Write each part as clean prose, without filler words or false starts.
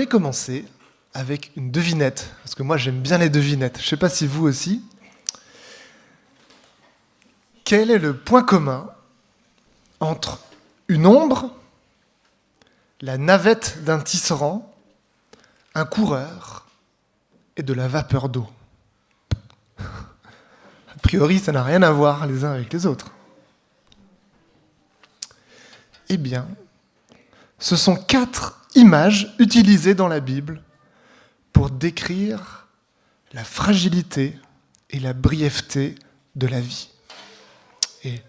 J'aimerais commencer avec une devinette, parce que moi j'aime bien les devinettes. Je ne sais pas si vous aussi. Quel est le point commun entre une ombre, la navette d'un tisserand, un coureur et de la vapeur d'eau? A priori, ça n'a rien à voir les uns avec les autres. Eh bien, ce sont 4 images utilisées dans la Bible pour décrire la fragilité et la brièveté de la vie. Et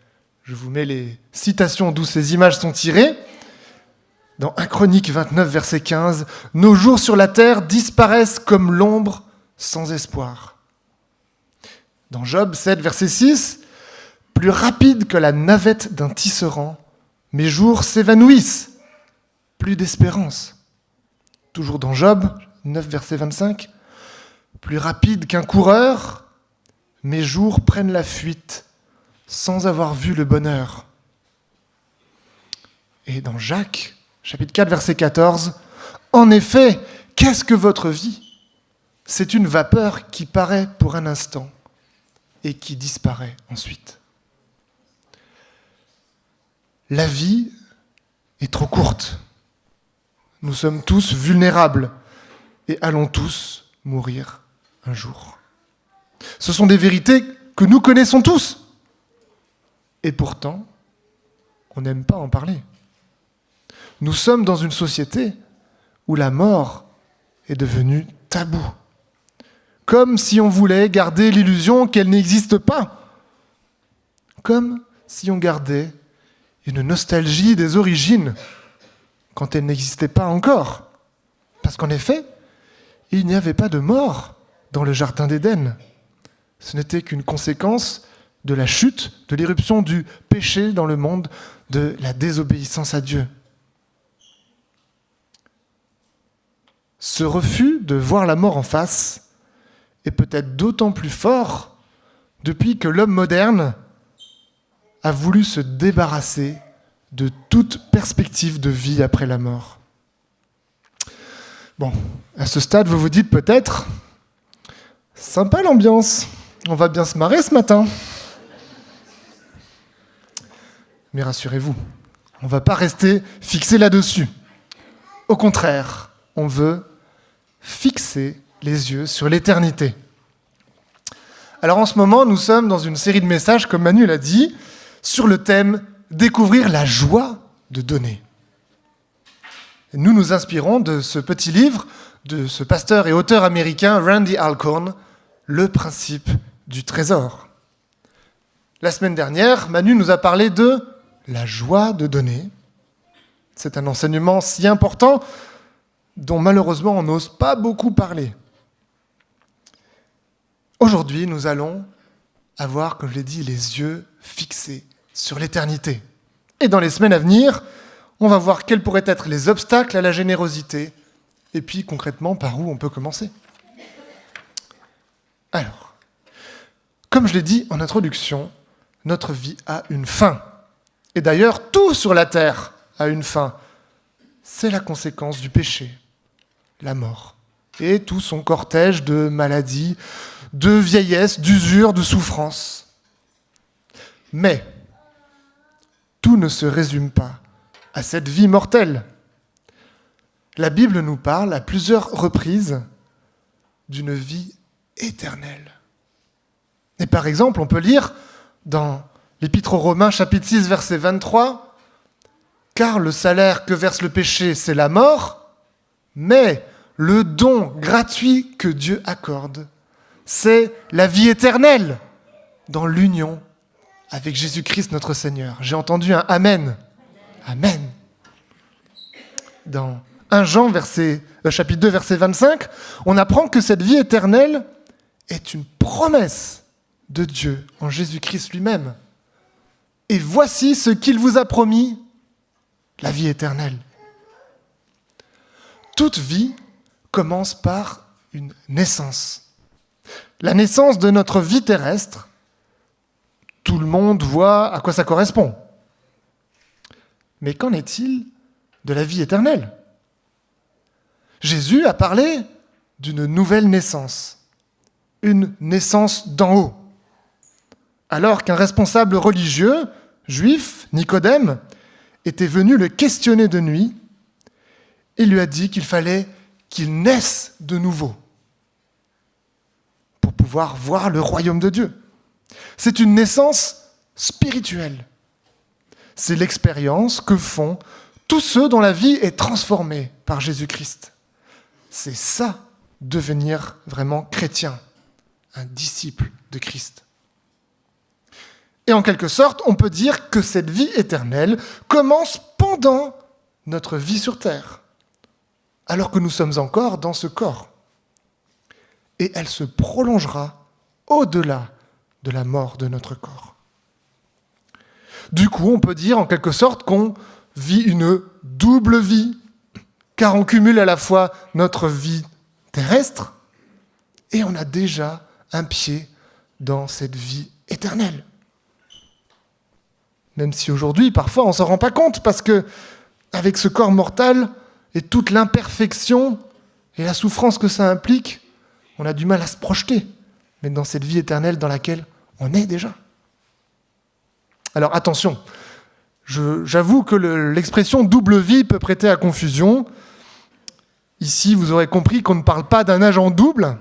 je vous mets les citations d'où ces images sont tirées. Dans 1 Chronique 29, verset 15, « Nos jours sur la terre disparaissent comme l'ombre sans espoir. » Dans Job 7, verset 6, « Plus rapide que la navette d'un tisserand, mes jours s'évanouissent. Plus d'espérance. » Toujours dans Job 9, verset 25, « Plus rapide qu'un coureur, mes jours prennent la fuite sans avoir vu le bonheur. » Et dans Jacques, chapitre 4, verset 14, « En effet, qu'est-ce que votre vie ? C'est une vapeur qui paraît pour un instant et qui disparaît ensuite. » La vie est trop courte. Nous sommes tous vulnérables et allons tous mourir un jour. Ce sont des vérités que nous connaissons tous. Et pourtant, on n'aime pas en parler. Nous sommes dans une société où la mort est devenue tabou. Comme si on voulait garder l'illusion qu'elle n'existe pas. Comme si on gardait une nostalgie des origines quand elle n'existait pas encore. Parce qu'en effet, il n'y avait pas de mort dans le jardin d'Éden. Ce n'était qu'une conséquence de la chute, de l'éruption du péché dans le monde, de la désobéissance à Dieu. Ce refus de voir la mort en face est peut-être d'autant plus fort depuis que l'homme moderne a voulu se débarrasser de toute perspective de vie après la mort. Bon, à ce stade, vous vous dites peut-être, sympa l'ambiance, on va bien se marrer ce matin. Mais rassurez-vous, on ne va pas rester fixé là-dessus. Au contraire, on veut fixer les yeux sur l'éternité. Alors en ce moment, nous sommes dans une série de messages, comme Manu l'a dit, sur le thème « Découvrir la joie de donner ». Nous nous inspirons de ce petit livre de ce pasteur et auteur américain Randy Alcorn, « Le principe du trésor ». La semaine dernière, Manu nous a parlé de la joie de donner. C'est un enseignement si important dont malheureusement on n'ose pas beaucoup parler. Aujourd'hui, nous allons avoir, comme je l'ai dit, les yeux fixés sur l'éternité. Et dans les semaines à venir, on va voir quels pourraient être les obstacles à la générosité et puis concrètement par où on peut commencer. Alors, comme je l'ai dit en introduction, notre vie a une fin. Et d'ailleurs, tout sur la terre a une fin. C'est la conséquence du péché, la mort, et tout son cortège de maladies, de vieillesse, d'usure, de souffrance. Mais tout ne se résume pas à cette vie mortelle. La Bible nous parle à plusieurs reprises d'une vie éternelle. Et par exemple, on peut lire dans l'Épître aux Romains, chapitre 6, verset 23, « Car le salaire que verse le péché, c'est la mort, mais le don gratuit que Dieu accorde, c'est la vie éternelle dans l'union avec Jésus-Christ notre Seigneur. » J'ai entendu un « Amen ». Amen. Dans 1 Jean, chapitre 2, verset 25, on apprend que cette vie éternelle est une promesse de Dieu en Jésus-Christ lui-même. Et voici ce qu'il vous a promis, la vie éternelle. Toute vie commence par une naissance. La naissance de notre vie terrestre, tout le monde voit à quoi ça correspond. Mais qu'en est-il de la vie éternelle ? Jésus a parlé d'une nouvelle naissance, une naissance d'en haut. Alors qu'un responsable religieux, juif, Nicodème, était venu le questionner de nuit, il lui a dit qu'il fallait qu'il naisse de nouveau pour pouvoir voir le royaume de Dieu. C'est une naissance spirituelle. C'est l'expérience que font tous ceux dont la vie est transformée par Jésus-Christ. C'est ça, devenir vraiment chrétien, un disciple de Christ. Et en quelque sorte, on peut dire que cette vie éternelle commence pendant notre vie sur terre, alors que nous sommes encore dans ce corps. Et elle se prolongera au-delà de la mort de notre corps. Du coup, on peut dire en quelque sorte qu'on vit une double vie, car on cumule à la fois notre vie terrestre et on a déjà un pied dans cette vie éternelle. Même si aujourd'hui, parfois, on ne s'en rend pas compte, parce que avec ce corps mortel et toute l'imperfection et la souffrance que ça implique, on a du mal à se projeter, mais dans cette vie éternelle dans laquelle on est déjà. Alors attention, j'avoue que l'expression double vie peut prêter à confusion. Ici, vous aurez compris qu'on ne parle pas d'un agent double,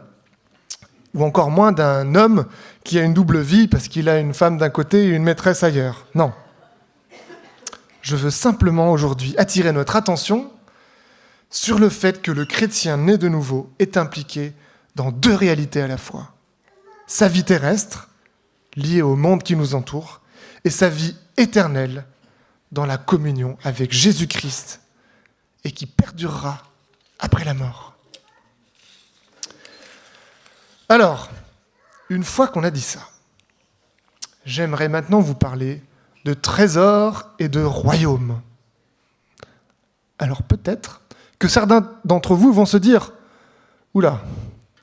ou encore moins d'un homme qui a une double vie parce qu'il a une femme d'un côté et une maîtresse ailleurs. Non. Je veux simplement aujourd'hui attirer notre attention sur le fait que le chrétien né de nouveau est impliqué dans deux réalités à la fois. Sa vie terrestre, liée au monde qui nous entoure, et sa vie éternelle dans la communion avec Jésus-Christ et qui perdurera après la mort. Alors, une fois qu'on a dit ça, j'aimerais maintenant vous parler de trésors et de royaumes. Alors peut-être que certains d'entre vous vont se dire « Oula,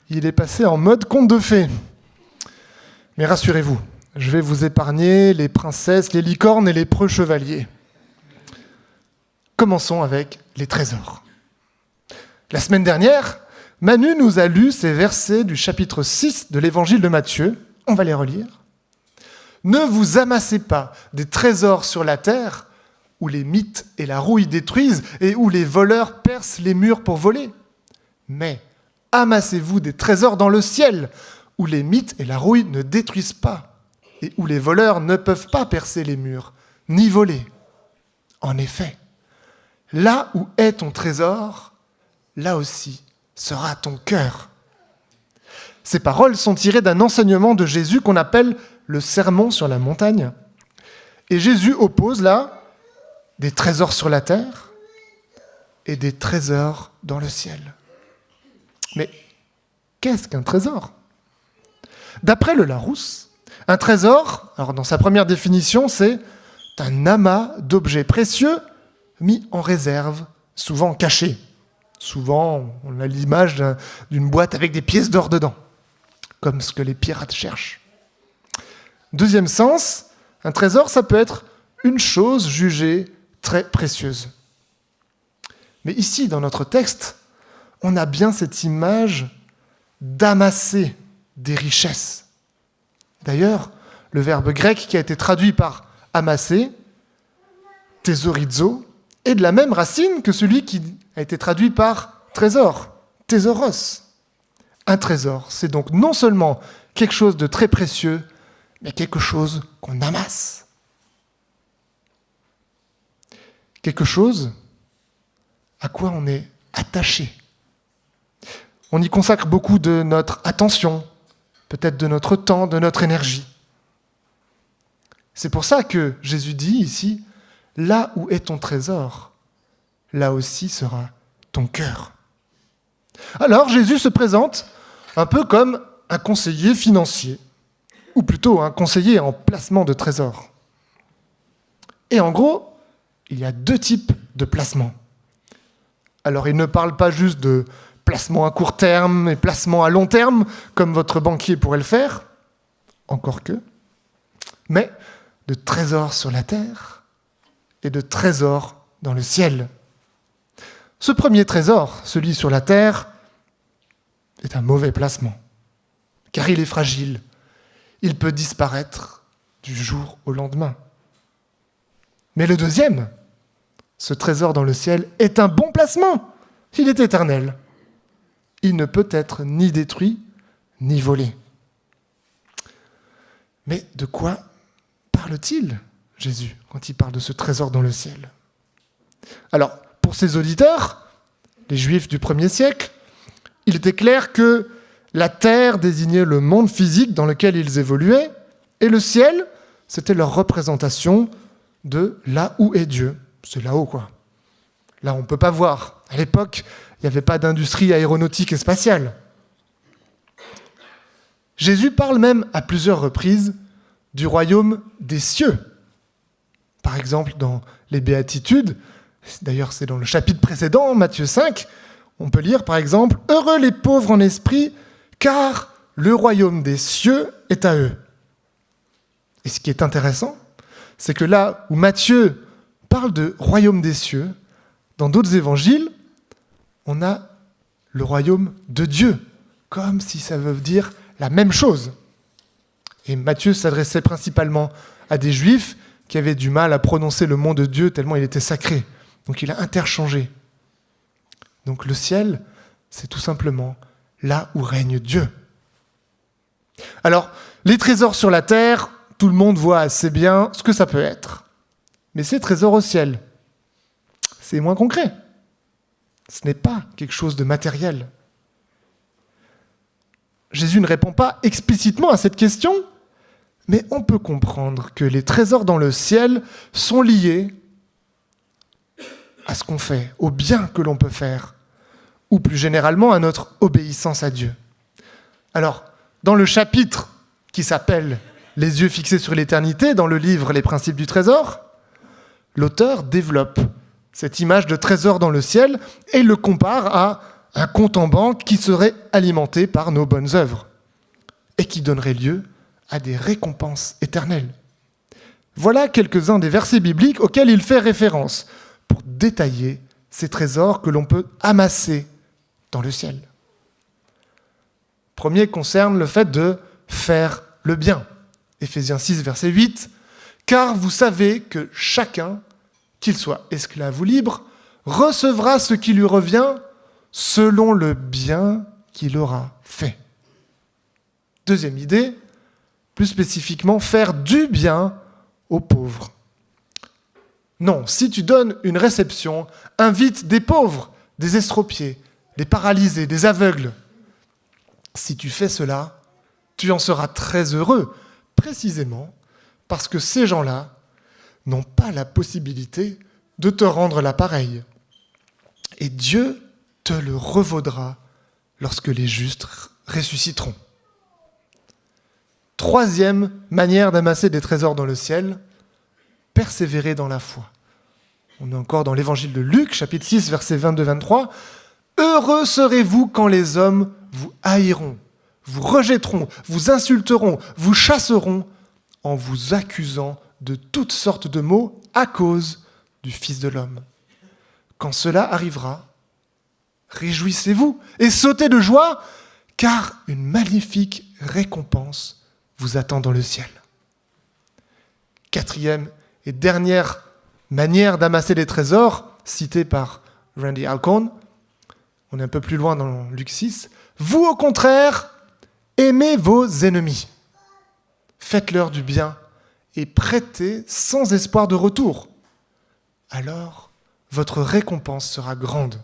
il est passé en mode conte de fées ». Mais rassurez-vous, je vais vous épargner les princesses, les licornes et les preux chevaliers. Commençons avec les trésors. La semaine dernière, Manu nous a lu ces versets du chapitre 6 de l'évangile de Matthieu. On va les relire. « Ne vous amassez pas des trésors sur la terre, où les mythes et la rouille détruisent et où les voleurs percent les murs pour voler. Mais amassez-vous des trésors dans le ciel, où les mythes et la rouille ne détruisent pas et où les voleurs ne peuvent pas percer les murs, ni voler. En effet, là où est ton trésor, là aussi sera ton cœur. » Ces paroles sont tirées d'un enseignement de Jésus qu'on appelle le sermon sur la montagne. Et Jésus oppose là des trésors sur la terre et des trésors dans le ciel. Mais qu'est-ce qu'un trésor ? D'après le Larousse, un trésor, alors dans sa première définition, c'est un amas d'objets précieux mis en réserve, souvent cachés. Souvent, on a l'image d'une boîte avec des pièces d'or dedans, comme ce que les pirates cherchent. Deuxième sens, un trésor, ça peut être une chose jugée très précieuse. Mais ici, dans notre texte, on a bien cette image d'amasser des richesses. D'ailleurs, le verbe grec qui a été traduit par amasser, thésorizo, est de la même racine que celui qui a été traduit par trésor, thésauros. Un trésor, c'est donc non seulement quelque chose de très précieux, mais quelque chose qu'on amasse. Quelque chose à quoi on est attaché. On y consacre beaucoup de notre attention, peut-être de notre temps, de notre énergie. C'est pour ça que Jésus dit ici, « Là où est ton trésor, là aussi sera ton cœur. » Alors Jésus se présente un peu comme un conseiller financier, ou plutôt un conseiller en placement de trésors. Et en gros, il y a deux types de placements. Alors il ne parle pas juste de placement à court terme et placement à long terme, comme votre banquier pourrait le faire, encore que, mais de trésors sur la terre et de trésors dans le ciel. Ce premier trésor, celui sur la terre, est un mauvais placement, car il est fragile. Il peut disparaître du jour au lendemain. Mais le deuxième, ce trésor dans le ciel, est un bon placement. Il est éternel. Il ne peut être ni détruit, ni volé. Mais de quoi parle-t-il, Jésus, quand il parle de ce trésor dans le ciel ? Alors, pour ses auditeurs, les Juifs du 1er siècle, il était clair que la terre désignait le monde physique dans lequel ils évoluaient, et le ciel, c'était leur représentation de là où est Dieu. C'est là-haut, quoi. Là, on ne peut pas voir. À l'époque, il n'y avait pas d'industrie aéronautique et spatiale. Jésus parle même à plusieurs reprises du royaume des cieux. Par exemple, dans les Béatitudes, d'ailleurs c'est dans le chapitre précédent, Matthieu 5, on peut lire par exemple « Heureux les pauvres en esprit, car le royaume des cieux est à eux. » Et ce qui est intéressant, c'est que là où Matthieu parle de royaume des cieux, dans d'autres évangiles, on a le royaume de Dieu, comme si ça veut dire la même chose. Et Matthieu s'adressait principalement à des Juifs qui avaient du mal à prononcer le nom de Dieu tellement il était sacré. Donc il a interchangé. Donc le ciel, c'est tout simplement là où règne Dieu. Alors, les trésors sur la terre, tout le monde voit assez bien ce que ça peut être. Mais ces trésors au ciel, c'est moins concret. Ce n'est pas quelque chose de matériel. Jésus ne répond pas explicitement à cette question, mais on peut comprendre que les trésors dans le ciel sont liés à ce qu'on fait, au bien que l'on peut faire, ou plus généralement à notre obéissance à Dieu. Alors, dans le chapitre qui s'appelle « Les yeux fixés sur l'éternité », dans le livre « Les principes du trésor », l'auteur développe cette image de trésor dans le ciel et le compare à un compte en banque qui serait alimenté par nos bonnes œuvres et qui donnerait lieu à des récompenses éternelles. Voilà quelques-uns des versets bibliques auxquels il fait référence pour détailler ces trésors que l'on peut amasser dans le ciel. Premier concerne le fait de faire le bien. Éphésiens 6, verset 8. « Car vous savez que chacun, qu'il soit esclave ou libre, recevra ce qui lui revient selon le bien qu'il aura fait. » Deuxième idée, plus spécifiquement, faire du bien aux pauvres. Non, si tu donnes une réception, invite des pauvres, des estropiés, des paralysés, des aveugles. Si tu fais cela, tu en seras très heureux, précisément parce que ces gens-là n'ont pas la possibilité de te rendre l'appareil. Et Dieu te le revaudra lorsque les justes ressusciteront. Troisième manière d'amasser des trésors dans le ciel, persévérer dans la foi. On est encore dans l'évangile de Luc, chapitre 6, versets 22-23. « Heureux serez-vous quand les hommes vous haïront, vous rejetteront, vous insulteront, vous chasseront, en vous accusant de toutes sortes de maux à cause du Fils de l'homme. Quand cela arrivera, réjouissez-vous et sautez de joie, car une magnifique récompense vous attend dans le ciel. » Quatrième et dernière manière d'amasser des trésors, citée par Randy Alcorn, on est un peu plus loin dans Luc 6, « Vous, au contraire, aimez vos ennemis. Faites-leur du bien et prêtez sans espoir de retour. Alors, votre récompense sera grande.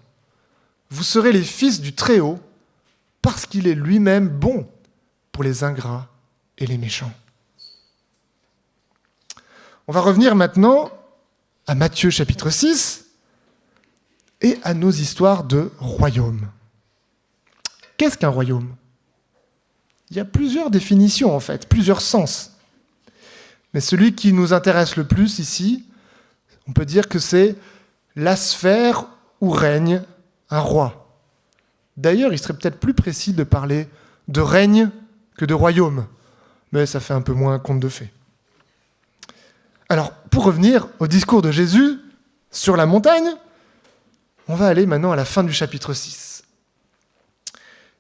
Vous serez les fils du Très-Haut parce qu'il est lui-même bon pour les ingrats et les méchants. » On va revenir maintenant à Matthieu chapitre 6 et à nos histoires de royaume. Qu'est-ce qu'un royaume ? Il y a plusieurs définitions en fait, plusieurs sens. Mais celui qui nous intéresse le plus ici, on peut dire que c'est la sphère où règne un roi. D'ailleurs, il serait peut-être plus précis de parler de règne que de royaume, mais ça fait un peu moins conte de fées. Alors, pour revenir au discours de Jésus sur la montagne, On va aller maintenant à la fin du chapitre 6.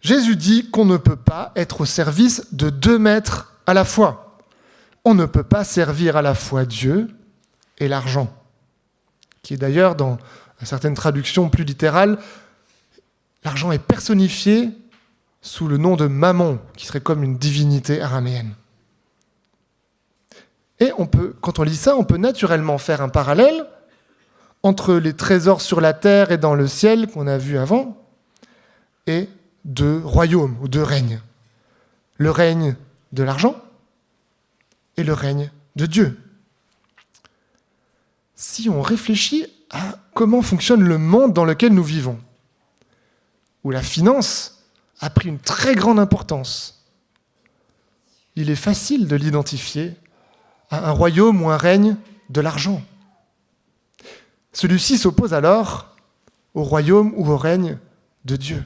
Jésus dit qu'on ne peut pas être au service de 2 maîtres à la fois. On ne peut pas servir à la fois Dieu et l'argent, qui est d'ailleurs, dans certaines traductions plus littérales, l'argent est personnifié sous le nom de Mammon, qui serait comme une divinité araméenne. Et quand on lit ça, on peut naturellement faire un parallèle entre les trésors sur la terre et dans le ciel qu'on a vu avant, et 2 royaumes ou 2 règnes. Le règne de l'argent et le règne de Dieu. Si on réfléchit à comment fonctionne le monde dans lequel nous vivons, où la finance a pris une très grande importance, il est facile de l'identifier à un royaume ou un règne de l'argent. Celui-ci s'oppose alors au royaume ou au règne de Dieu.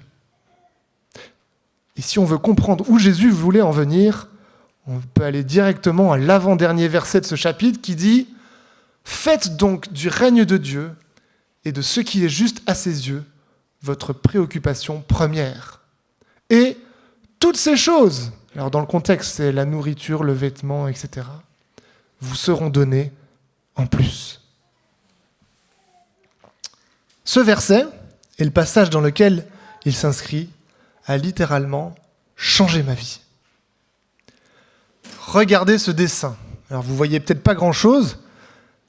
Et si on veut comprendre où Jésus voulait en venir, on peut aller directement à l'avant-dernier verset de ce chapitre qui dit « Faites donc du règne de Dieu et de ce qui est juste à ses yeux votre préoccupation première. Et toutes ces choses, alors dans le contexte, c'est la nourriture, le vêtement, etc., vous seront données en plus. » Ce verset et le passage dans lequel il s'inscrit a littéralement changé ma vie. Regardez ce dessin. Alors vous voyez peut-être pas grand-chose,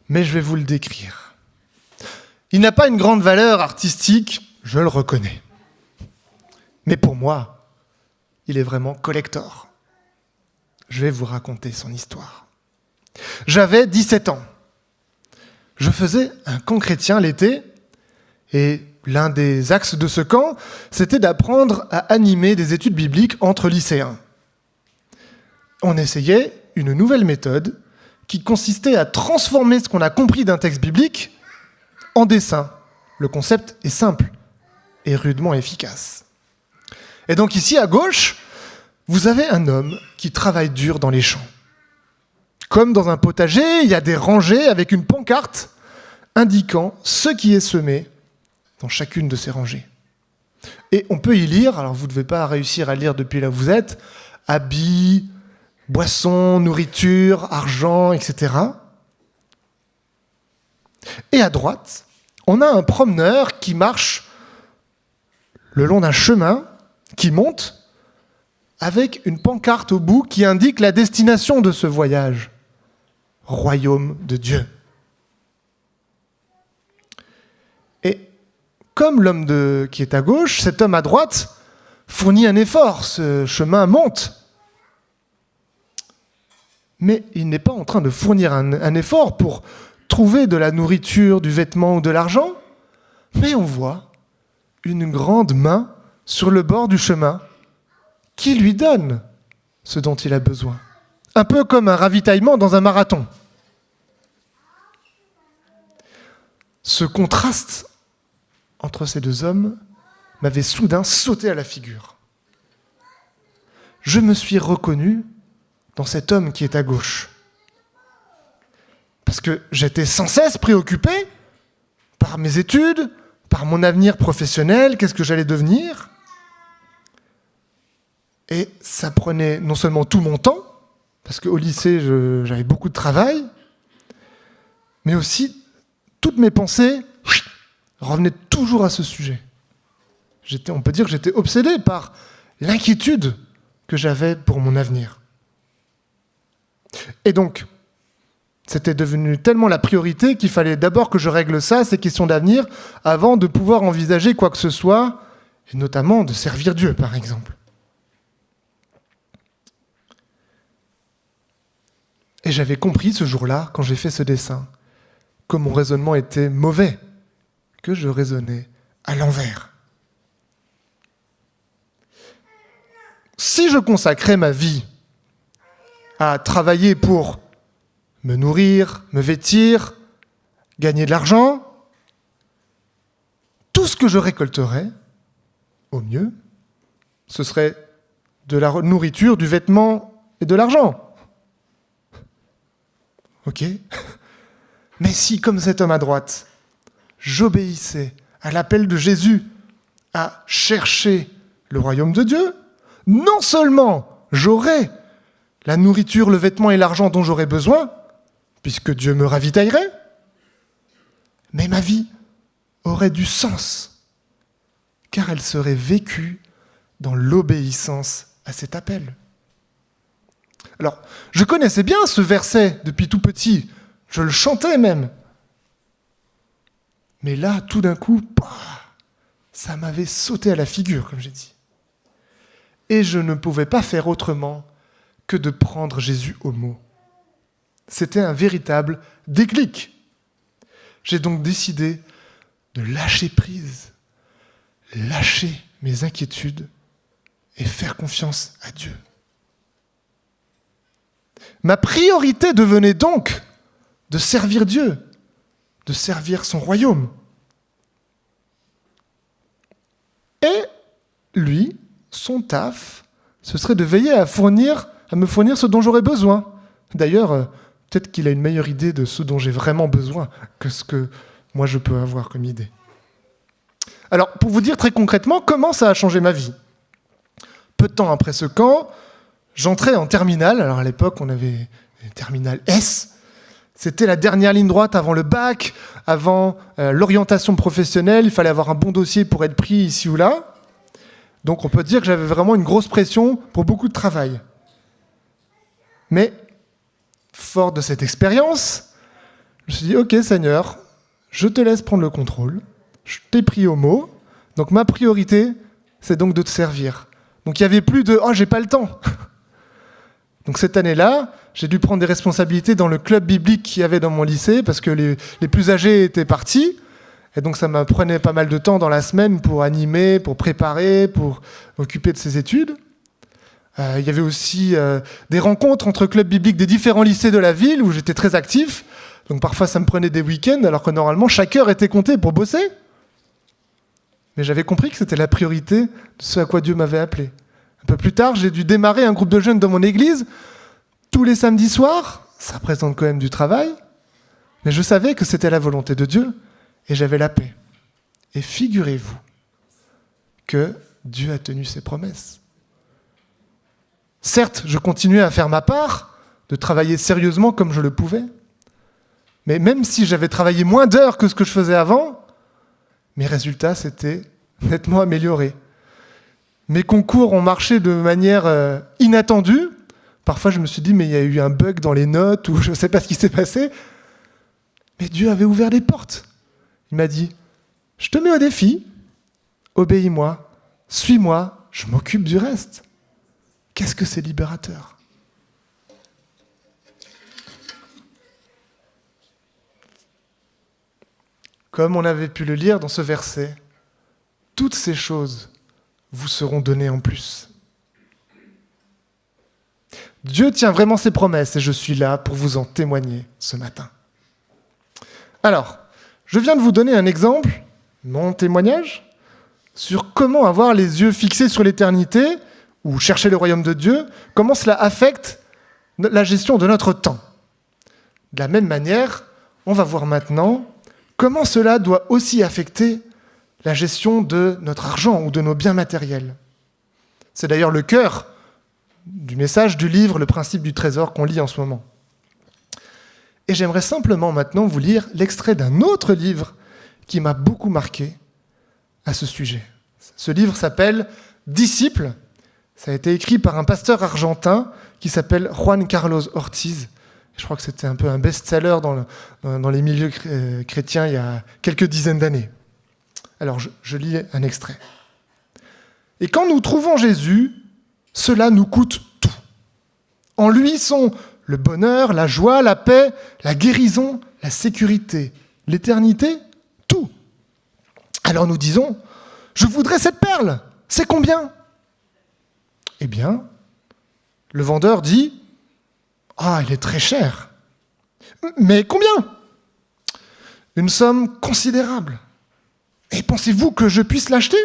mais je vais vous le décrire. Il n'a pas une grande valeur artistique, je le reconnais. Mais pour moi, il est vraiment collector. Je vais vous raconter son histoire. J'avais 17 ans. Je faisais un camp chrétien l'été, et l'un des axes de ce camp, c'était d'apprendre à animer des études bibliques entre lycéens. On essayait une nouvelle méthode qui consistait à transformer ce qu'on a compris d'un texte biblique en dessin. Le concept est simple et rudement efficace. Et donc ici, à gauche, vous avez un homme qui travaille dur dans les champs. Comme dans un potager, il y a des rangées avec une pancarte indiquant ce qui est semé dans chacune de ces rangées. Et on peut y lire, alors vous ne devez pas réussir à lire depuis là où vous êtes, habits, boissons, nourriture, argent, etc. Et à droite, on a un promeneur qui marche le long d'un chemin, qui monte, avec une pancarte au bout qui indique la destination de ce voyage. Royaume de Dieu. Et comme l'homme qui est à gauche, cet homme à droite fournit un effort, ce chemin monte. Mais il n'est pas en train de fournir un effort pour trouver de la nourriture, du vêtement ou de l'argent, mais on voit une grande main sur le bord du chemin qui lui donne ce dont il a besoin. Un peu comme un ravitaillement dans un marathon. Ce contraste entre ces 2 hommes m'avait soudain sauté à la figure. Je me suis reconnu dans cet homme qui est à gauche. Parce que j'étais sans cesse préoccupé par mes études, par mon avenir professionnel, qu'est-ce que j'allais devenir. Et ça prenait non seulement tout mon temps, parce qu'au lycée, j'avais beaucoup de travail, mais aussi toutes mes pensées revenaient toujours à ce sujet. On peut dire que j'étais obsédé par l'inquiétude que j'avais pour mon avenir. Et donc, c'était devenu tellement la priorité qu'il fallait d'abord que je règle ça, ces questions d'avenir, avant de pouvoir envisager quoi que ce soit, et notamment de servir Dieu, par exemple. Et j'avais compris ce jour-là, quand j'ai fait ce dessin, que mon raisonnement était mauvais, que je raisonnais à l'envers. Si je consacrais ma vie à travailler pour me nourrir, me vêtir, gagner de l'argent, tout ce que je récolterais, au mieux, ce serait de la nourriture, du vêtement et de l'argent. Ok ? Mais si, comme cet homme à droite, j'obéissais à l'appel de Jésus à chercher le royaume de Dieu, non seulement j'aurai la nourriture, le vêtement et l'argent dont j'aurai besoin, puisque Dieu me ravitaillerait, mais ma vie aurait du sens, car elle serait vécue dans l'obéissance à cet appel. Alors, je connaissais bien ce verset depuis tout petit, je le chantais même. Mais là, tout d'un coup, ça m'avait sauté à la figure, comme j'ai dit. Et je ne pouvais pas faire autrement que de prendre Jésus au mot. C'était un véritable déclic. J'ai donc décidé de lâcher prise, lâcher mes inquiétudes et faire confiance à Dieu. Ma priorité devenait donc de servir Dieu, de servir son royaume. Et lui, son taf, ce serait de veiller à me fournir ce dont j'aurais besoin. D'ailleurs, peut-être qu'il a une meilleure idée de ce dont j'ai vraiment besoin que ce que moi je peux avoir comme idée. Alors, pour vous dire très concrètement comment ça a changé ma vie. Peu de temps après ce camp, j'entrais en terminale. Alors à l'époque, on avait une terminale S. C'était la dernière ligne droite avant le bac, avant l'orientation professionnelle. Il fallait avoir un bon dossier pour être pris ici ou là. Donc on peut dire que j'avais vraiment une grosse pression pour beaucoup de travail. Mais, fort de cette expérience, je me suis dit, ok Seigneur, je te laisse prendre le contrôle. Je t'ai pris au mot. Donc ma priorité, c'est donc de te servir. Donc il n'y avait plus de « oh, j'ai pas le temps ». Donc cette année-là, j'ai dû prendre des responsabilités dans le club biblique qu'il y avait dans mon lycée parce que les plus âgés étaient partis. Et donc ça me prenait pas mal de temps dans la semaine pour animer, pour préparer, pour m'occuper de ces études. Il y avait aussi des rencontres entre clubs bibliques des différents lycées de la ville où j'étais très actif. Donc parfois ça me prenait des week-ends alors que normalement chaque heure était comptée pour bosser. Mais j'avais compris que c'était la priorité de ce à quoi Dieu m'avait appelé. Un peu plus tard, j'ai dû démarrer un groupe de jeunes dans mon église. Tous les samedis soirs, ça représente quand même du travail. Mais je savais que c'était la volonté de Dieu et j'avais la paix. Et figurez-vous que Dieu a tenu ses promesses. Certes, je continuais à faire ma part, de travailler sérieusement comme je le pouvais. Mais même si j'avais travaillé moins d'heures que ce que je faisais avant, mes résultats s'étaient nettement améliorés. Mes concours ont marché de manière inattendue. Parfois, je me suis dit, mais il y a eu un bug dans les notes ou je ne sais pas ce qui s'est passé. Mais Dieu avait ouvert les portes. Il m'a dit, je te mets au défi, obéis-moi, suis-moi, je m'occupe du reste. Qu'est-ce que c'est libérateur ? Comme on avait pu le lire dans ce verset, toutes ces choses vous seront données en plus. Dieu tient vraiment ses promesses et je suis là pour vous en témoigner ce matin. Alors, je viens de vous donner un exemple, mon témoignage, sur comment avoir les yeux fixés sur l'éternité ou chercher le royaume de Dieu, comment cela affecte la gestion de notre temps. De la même manière, on va voir maintenant comment cela doit aussi affecter la gestion de notre argent ou de nos biens matériels. C'est d'ailleurs le cœur du message du livre « Le principe du trésor » qu'on lit en ce moment. Et j'aimerais simplement maintenant vous lire l'extrait d'un autre livre qui m'a beaucoup marqué à ce sujet. Ce livre s'appelle « Disciples ». Ça a été écrit par un pasteur argentin qui s'appelle Juan Carlos Ortiz. Je crois que c'était un peu un best-seller dans les milieux chrétiens il y a quelques dizaines d'années. Alors, je lis un extrait. « Et quand nous trouvons Jésus, cela nous coûte tout. En lui sont le bonheur, la joie, la paix, la guérison, la sécurité, l'éternité, tout. Alors nous disons, je voudrais cette perle, c'est combien ? Eh bien, le vendeur dit, ah, il est très cher. Mais combien ? Une somme considérable. Et pensez-vous que je puisse l'acheter ?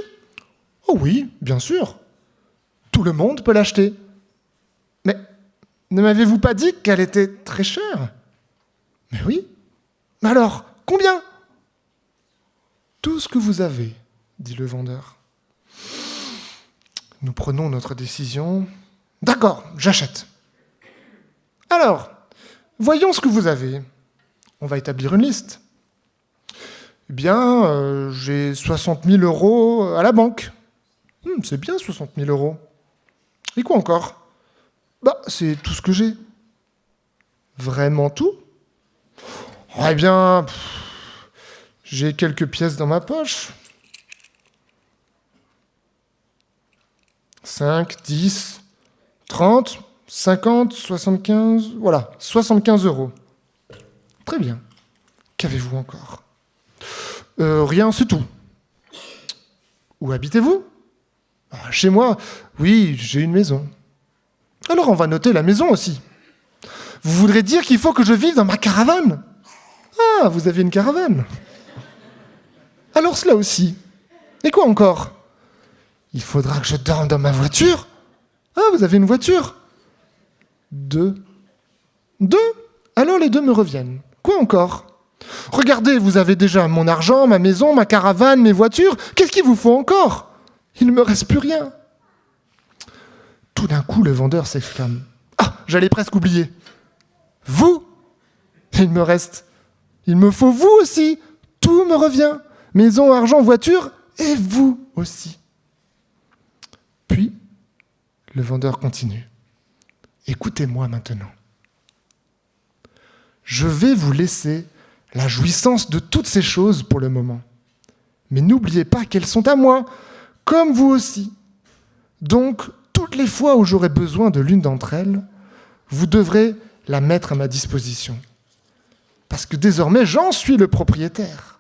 Oh oui, bien sûr. Tout le monde peut l'acheter. Mais ne m'avez-vous pas dit qu'elle était très chère ? Mais oui. Mais alors, combien ? Tout ce que vous avez, dit le vendeur. Nous prenons notre décision. D'accord, j'achète. Alors, voyons ce que vous avez. On va établir une liste. Eh bien, j'ai 60 000 € à la banque. C'est bien 60 000 €. Et quoi encore ? C'est tout ce que j'ai. Vraiment tout ? Eh bien, j'ai quelques pièces dans ma poche. 5, 10, 30, 50, 75, voilà, 75 €. Très bien. Qu'avez-vous encore ? Rien, c'est tout. Où habitez-vous ? Chez moi, oui, j'ai une maison. Alors on va noter la maison aussi. Vous voudrez dire qu'il faut que je vive dans ma caravane ? Ah, vous avez une caravane. Alors cela aussi. Et quoi encore ? Il faudra que je dorme dans ma voiture ? Ah, vous avez une voiture ? 2. 2 ? Alors les 2 me reviennent. Quoi encore ? Regardez, vous avez déjà mon argent, ma maison, ma caravane, mes voitures. Qu'est-ce qu'il vous faut encore ? Il ne me reste plus rien. Tout d'un coup, le vendeur s'exclame. Ah, j'allais presque oublier. Vous ? Il me faut vous aussi. Tout me revient. Maison, argent, voiture, et vous aussi. Puis, le vendeur continue. Écoutez-moi maintenant. Je vais vous laisser la jouissance de toutes ces choses pour le moment. Mais n'oubliez pas qu'elles sont à moi, comme vous aussi. Donc, toutes les fois où j'aurai besoin de l'une d'entre elles, vous devrez la mettre à ma disposition. Parce que désormais, j'en suis le propriétaire.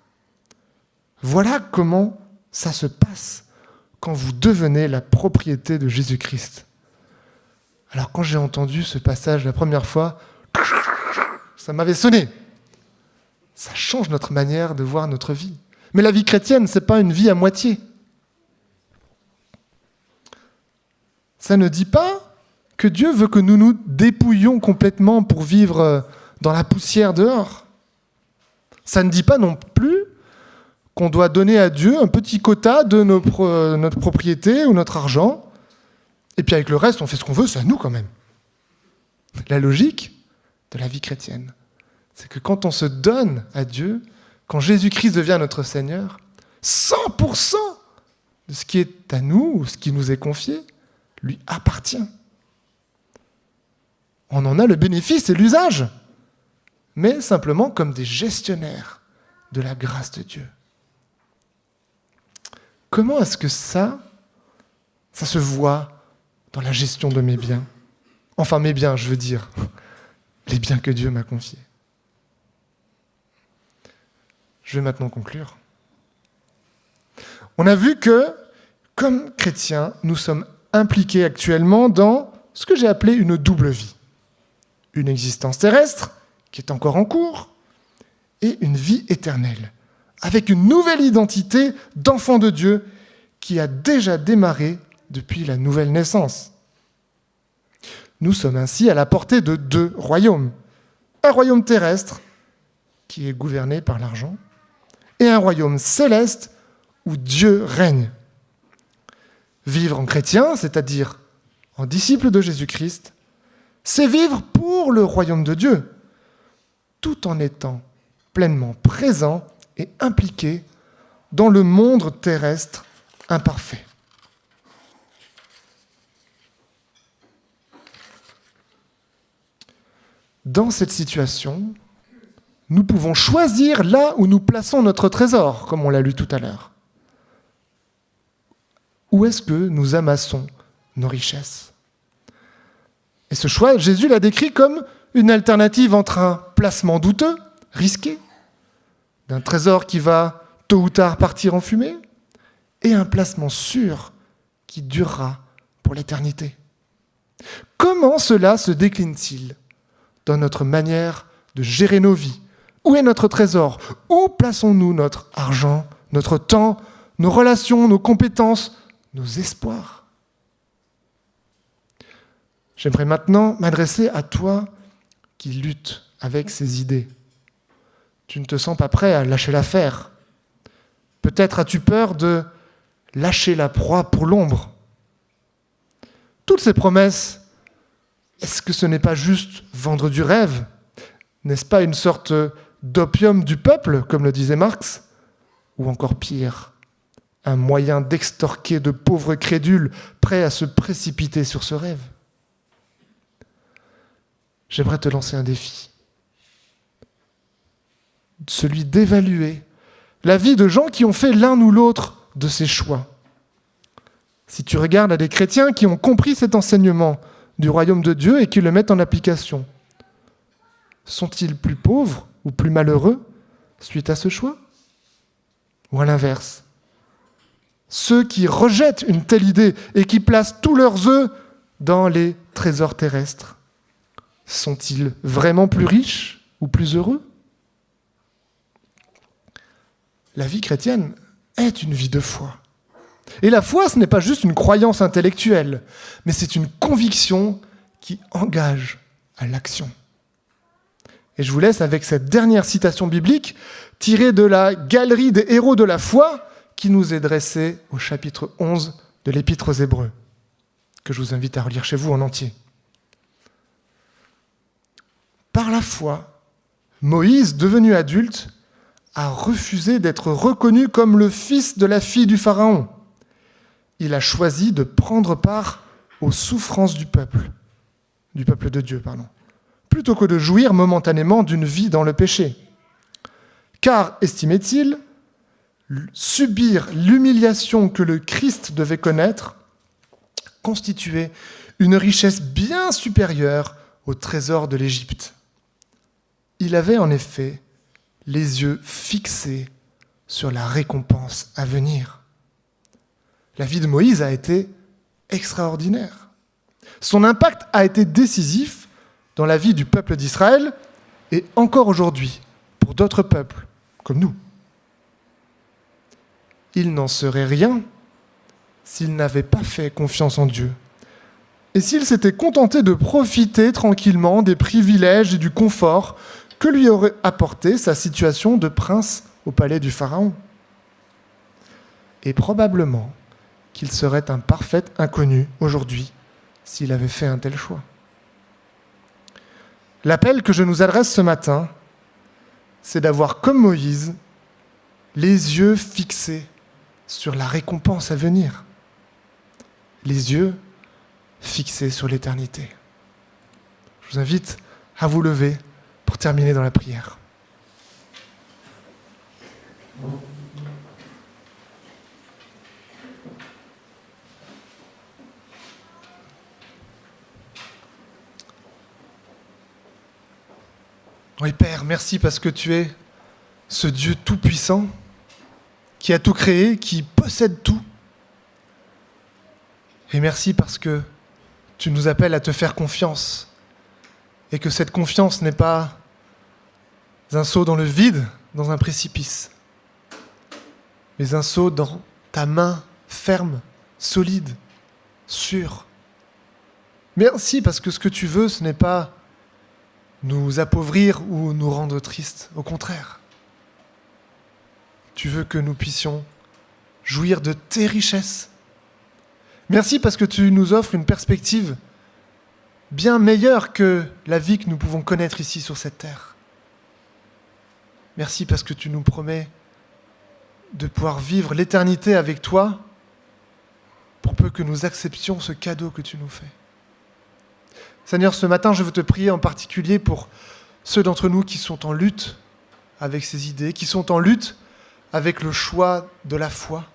Voilà comment ça se passe quand vous devenez la propriété de Jésus-Christ. Alors, quand j'ai entendu ce passage la première fois, ça m'avait sonné. Ça change notre manière de voir notre vie. Mais la vie chrétienne, ce n'est pas une vie à moitié. Ça ne dit pas que Dieu veut que nous nous dépouillions complètement pour vivre dans la poussière dehors. Ça ne dit pas non plus qu'on doit donner à Dieu un petit quota de notre propriété ou notre argent, et puis avec le reste, on fait ce qu'on veut, c'est à nous quand même. La logique de la vie chrétienne, c'est que quand on se donne à Dieu, quand Jésus-Christ devient notre Seigneur, 100% de ce qui est à nous, ou ce qui nous est confié, lui appartient. On en a le bénéfice et l'usage, mais simplement comme des gestionnaires de la grâce de Dieu. Comment est-ce que ça se voit dans la gestion de mes biens ? Enfin, mes biens, je veux dire, les biens que Dieu m'a confiés. Je vais maintenant conclure. On a vu que, comme chrétiens, nous sommes impliqués actuellement dans ce que j'ai appelé une double vie. Une existence terrestre, qui est encore en cours, et une vie éternelle, avec une nouvelle identité d'enfant de Dieu qui a déjà démarré depuis la nouvelle naissance. Nous sommes ainsi à la portée de 2 royaumes. Un royaume terrestre, qui est gouverné par l'argent, et un royaume céleste où Dieu règne. Vivre en chrétien, c'est-à-dire en disciple de Jésus-Christ, c'est vivre pour le royaume de Dieu, tout en étant pleinement présent et impliqué dans le monde terrestre imparfait. Dans cette situation, nous pouvons choisir là où nous plaçons notre trésor, comme on l'a lu tout à l'heure. Où est-ce que nous amassons nos richesses ? Et ce choix, Jésus l'a décrit comme une alternative entre un placement douteux, risqué, d'un trésor qui va tôt ou tard partir en fumée, et un placement sûr qui durera pour l'éternité. Comment cela se décline-t-il dans notre manière de gérer nos vies ? Où est notre trésor ? Où plaçons-nous notre argent, notre temps, nos relations, nos compétences, nos espoirs ? J'aimerais maintenant m'adresser à toi qui luttes avec ces idées. Tu ne te sens pas prêt à lâcher l'affaire. Peut-être as-tu peur de lâcher la proie pour l'ombre. Toutes ces promesses, est-ce que ce n'est pas juste vendre du rêve ? N'est-ce pas une sorte d'opium du peuple, comme le disait Marx ? Ou encore pire, un moyen d'extorquer de pauvres crédules prêts à se précipiter sur ce rêve ? J'aimerais te lancer un défi. Celui d'évaluer la vie de gens qui ont fait l'un ou l'autre de ces choix. Si tu regardes à des chrétiens qui ont compris cet enseignement du royaume de Dieu et qui le mettent en application, sont-ils plus pauvres ou plus malheureux suite à ce choix ? Ou à l'inverse, ceux qui rejettent une telle idée et qui placent tous leurs œufs dans les trésors terrestres, sont-ils vraiment plus riches ou plus heureux ? La vie chrétienne est une vie de foi. Et la foi, ce n'est pas juste une croyance intellectuelle, mais c'est une conviction qui engage à l'action. Et je vous laisse avec cette dernière citation biblique tirée de la galerie des héros de la foi qui nous est dressée au chapitre 11 de l'Épître aux Hébreux, que je vous invite à relire chez vous en entier. Par la foi, Moïse, devenu adulte, a refusé d'être reconnu comme le fils de la fille du Pharaon. Il a choisi de prendre part aux souffrances du peuple de Dieu, plutôt que de jouir momentanément d'une vie dans le péché. Car, estimait-il, subir l'humiliation que le Christ devait connaître constituait une richesse bien supérieure au trésor de l'Égypte. Il avait en effet les yeux fixés sur la récompense à venir. La vie de Moïse a été extraordinaire. Son impact a été décisif dans la vie du peuple d'Israël et encore aujourd'hui pour d'autres peuples comme nous. Il n'en serait rien s'il n'avait pas fait confiance en Dieu et s'il s'était contenté de profiter tranquillement des privilèges et du confort que lui aurait apporté sa situation de prince au palais du Pharaon. Et probablement qu'il serait un parfait inconnu aujourd'hui s'il avait fait un tel choix. L'appel que je nous adresse ce matin, c'est d'avoir, comme Moïse, les yeux fixés sur la récompense à venir. Les yeux fixés sur l'éternité. Je vous invite à vous lever pour terminer dans la prière. Oui, Père, merci parce que tu es ce Dieu tout-puissant qui a tout créé, qui possède tout. Et merci parce que tu nous appelles à te faire confiance et que cette confiance n'est pas un saut dans le vide, dans un précipice, mais un saut dans ta main ferme, solide, sûre. Merci parce que ce que tu veux, ce n'est pas nous appauvrir ou nous rendre tristes. Au contraire, tu veux que nous puissions jouir de tes richesses. Merci parce que tu nous offres une perspective bien meilleure que la vie que nous pouvons connaître ici sur cette terre. Merci parce que tu nous promets de pouvoir vivre l'éternité avec toi pour peu que nous acceptions ce cadeau que tu nous fais. Seigneur, ce matin, je veux te prier en particulier pour ceux d'entre nous qui sont en lutte avec ces idées, qui sont en lutte avec le choix de la foi.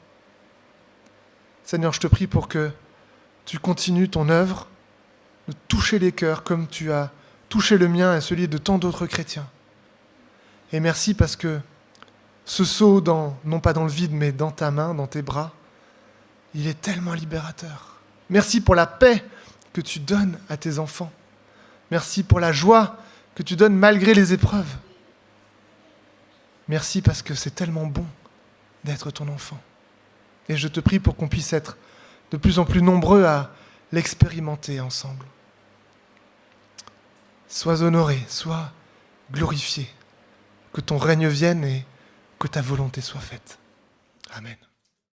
Seigneur, je te prie pour que tu continues ton œuvre de toucher les cœurs comme tu as touché le mien et celui de tant d'autres chrétiens. Et merci parce que ce saut, non pas dans le vide, mais dans ta main, dans tes bras, il est tellement libérateur. Merci pour la paix que tu donnes à tes enfants. Merci pour la joie que tu donnes malgré les épreuves. Merci parce que c'est tellement bon d'être ton enfant. Et je te prie pour qu'on puisse être de plus en plus nombreux à l'expérimenter ensemble. Sois honoré, sois glorifié, que ton règne vienne et que ta volonté soit faite. Amen.